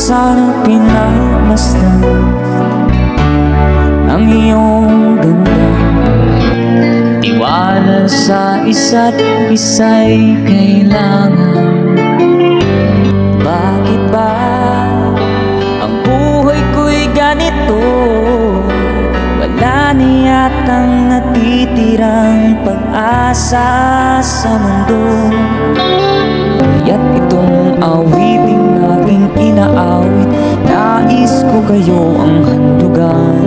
sana pinagmasdan ang iyong ganda. Tiwala sa isa't isa'y kailangan. Bakit ba ang buhay ko'y ganito? Wala na yatang natitirang pag-asa sa mundo. Kaya't itong awiting aking inaawit, nais ko kayo ang handugan.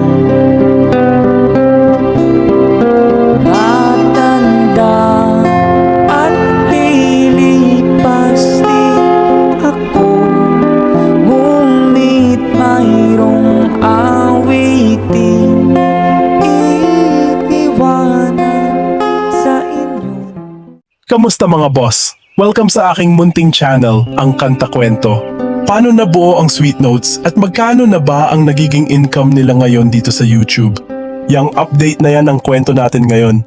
Matanda at lilipas din ako, ngunit mayroong awiting iiwanan sa inyo. Kamusta mga boss? Welcome sa aking munting channel, ang Kanta Kwento. Paano nabuo ang Sweet Notes at magkano na ba ang nagiging income nila ngayon dito sa YouTube? Yang update na yan ang kwento natin ngayon.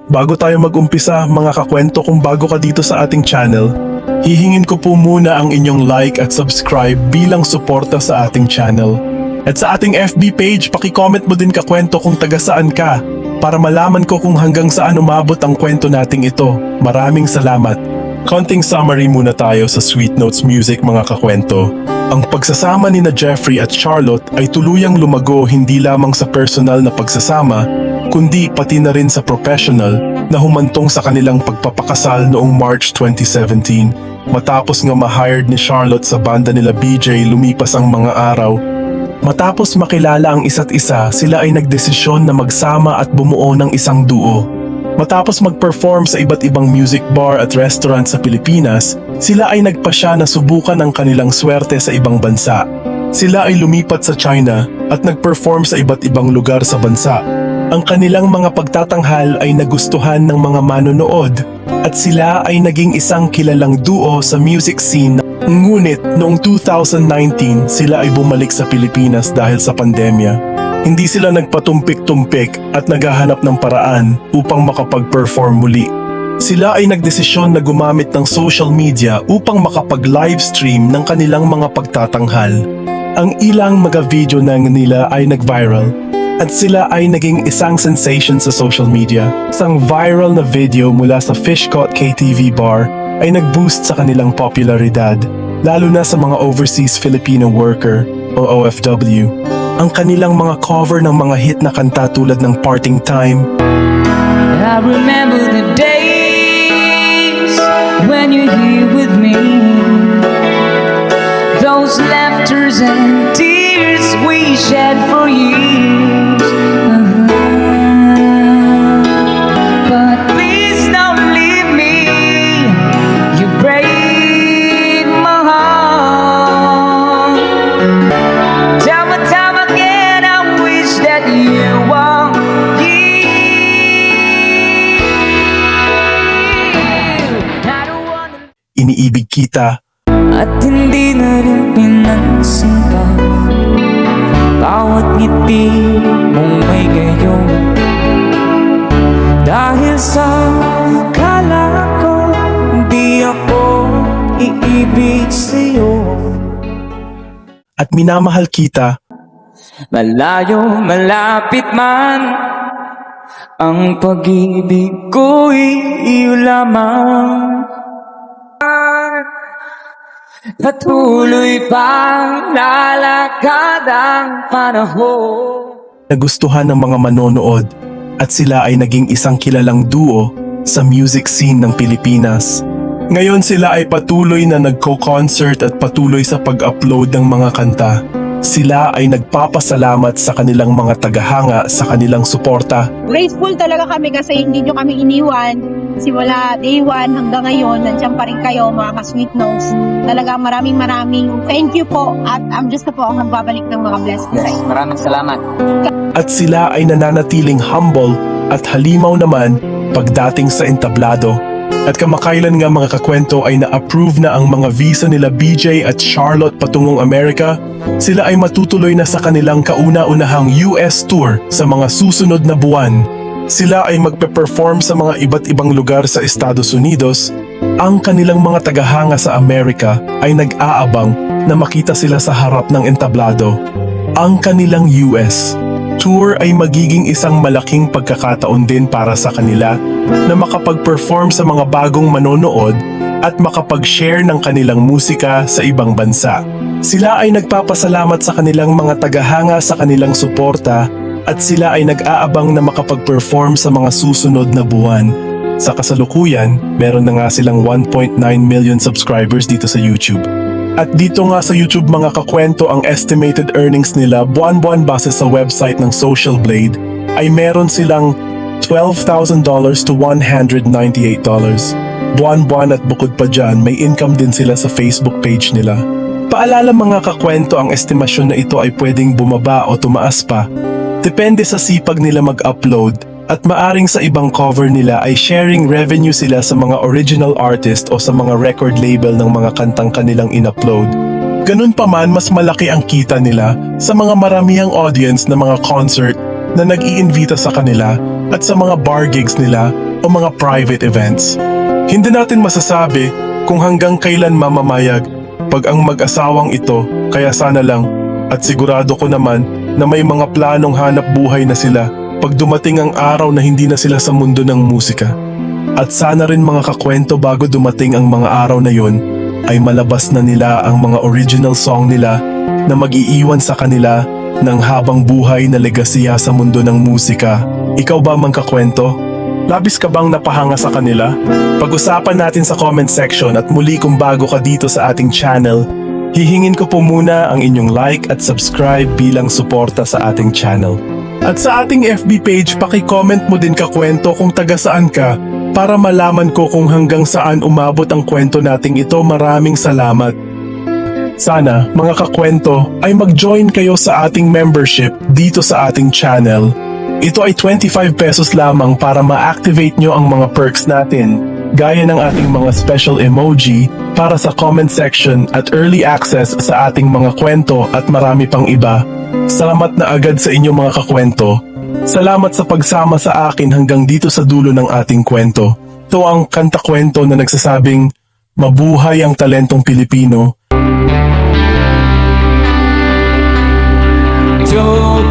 Bago tayo mag-umpisa, mga kakwento, kung bago ka dito sa ating channel, hihingin ko po muna ang inyong like at subscribe bilang suporta sa ating channel. At sa ating FB page, paki-comment mo din kakwento kung taga saan ka para malaman ko kung hanggang saan umabot ang kwento nating ito. Maraming salamat. Konting summary muna tayo sa Sweet Notes Music, mga kakwento. Ang pagsasama ni na Jeffrey at Charlotte ay tuluyang lumago hindi lamang sa personal na pagsasama, kundi pati na rin sa professional na humantong sa kanilang pagpapakasal noong March 2017. Matapos nga ma-hired ni Charlotte sa banda nila BJ, lumipas ang mga araw. Matapos makilala ang isa't isa, sila ay nagdesisyon na magsama at bumuo ng isang duo. Matapos mag-perform sa iba't ibang music bar at restaurant sa Pilipinas, sila ay nagpasya na subukan ang kanilang swerte sa ibang bansa. Sila ay lumipat sa China at nag-perform sa iba't ibang lugar sa bansa. Ang kanilang mga pagtatanghal ay nagustuhan ng mga manonood at sila ay naging isang kilalang duo sa music scene. Ngunit noong 2019, sila ay bumalik sa Pilipinas dahil sa pandemya. Hindi sila nagpatumpik-tumpik at naghahanap ng paraan upang makapag-perform muli. Sila ay nagdesisyon na gumamit ng social media upang makapag-livestream ng kanilang mga pagtatanghal. Ang ilang mga video ng nila ay nag-viral at sila ay naging isang sensation sa social media. Isang viral na video mula sa Fishcot KTV bar ay nag-boost sa kanilang popularidad, lalo na sa mga overseas Filipino worker o OFW. Ang kanilang mga cover ng mga hit na kanta tulad ng Parting Time. I remember the days when you're here with me, those laughters and tears we shed for years. But please don't leave me, you break my heart. Time again I wish that you were here. I don't wanna... Iniibig kita. At hindi na rin pinansin pa bawat ngiti mong may gayon. Dahil sa kala ko hindi ako iibig sa'yo. At minamahal kita. Malayo, malapit man, ang pag-ibig ko'y iyo lamang. Patuloy pang lalakad ang panahon. Nagustuhan ng mga manonood at sila ay naging isang kilalang duo sa music scene ng Pilipinas. Ngayon sila ay patuloy na nagko-concert at patuloy sa pag-upload ng mga kanta. Sila ay nagpapasalamat sa kanilang mga tagahanga sa kanilang suporta. Grateful talaga kami kasi hindi nyo kami iniwan. Simula day one hanggang ngayon, nandiyan pa rin kayo mga ka-Sweet Notes. Talaga maraming thank you po at I'm just na po ang nagbabalik ng mga blessings. Yes, maraming salamat. At sila ay nananatiling humble at halimaw naman pagdating sa entablado. At kamakailan nga mga kakwento ay na-approve na ang mga visa nila BJ at Charlotte patungong Amerika. Sila ay matutuloy na sa kanilang kauna-unahang US tour sa mga susunod na buwan. Sila ay magpe-perform sa mga iba't ibang lugar sa Estados Unidos. Ang kanilang mga tagahanga sa Amerika ay nag-aabang na makita sila sa harap ng entablado. Ang kanilang US tour ay magiging isang malaking pagkakataon din para sa kanila na makapag-perform sa mga bagong manonood at makapag-share ng kanilang musika sa ibang bansa. Sila ay nagpapasalamat sa kanilang mga tagahanga sa kanilang suporta at sila ay nag-aabang na makapag-perform sa mga susunod na buwan. Sa kasalukuyan, meron na nga silang 1.9 million subscribers dito sa YouTube. At dito nga sa YouTube mga kakwento, ang estimated earnings nila buwan-buwan base sa website ng Social Blade ay meron silang $12,000 to $198. Buwan-buwan at bukod pa dyan, may income din sila sa Facebook page nila. Paalala mga kakwento, ang estimasyon na ito ay pwedeng bumaba o tumaas pa. Depende sa sipag nila mag-upload at maaring sa ibang cover nila ay sharing revenue sila sa mga original artist o sa mga record label ng mga kantang kanilang in-upload. Ganun pa man, mas malaki ang kita nila sa mga maramihang audience na mga concert na nag-iimbita sa kanila at sa mga bar gigs nila o mga private events. Hindi natin masasabi kung hanggang kailan mamamayag pag ang mag-asawang ito, kaya sana lang at sigurado ko naman na may mga planong hanap buhay na sila pag dumating ang araw na hindi na sila sa mundo ng musika. At sana rin mga kakwento, bago dumating ang mga araw na yon, ay malabas na nila ang mga original song nila na mag-iiwan sa kanila ng habang buhay na legasiya sa mundo ng musika. Ikaw ba mga kakwento? Labis ka bang napahanga sa kanila? Pag-usapan natin sa comment section, at muli kung bago ka dito sa ating channel, hihingin ko po muna ang inyong like at subscribe bilang suporta sa ating channel. At sa ating FB page, paki-comment mo din kakwento kung taga saan ka para malaman ko kung hanggang saan umabot ang kwento nating ito. Maraming salamat. Sana, mga kakwento, ay mag-join kayo sa ating membership dito sa ating channel. Ito ay 25 pesos lamang para ma-activate nyo ang mga perks natin, gaya ng ating mga special emoji para sa comment section at early access sa ating mga kwento at marami pang iba. Salamat na agad sa inyo mga kakwento. Salamat sa pagsama sa akin hanggang dito sa dulo ng ating kwento. Ito ang kanta kwento na nagsasabing, mabuhay ang talentong Pilipino. Joe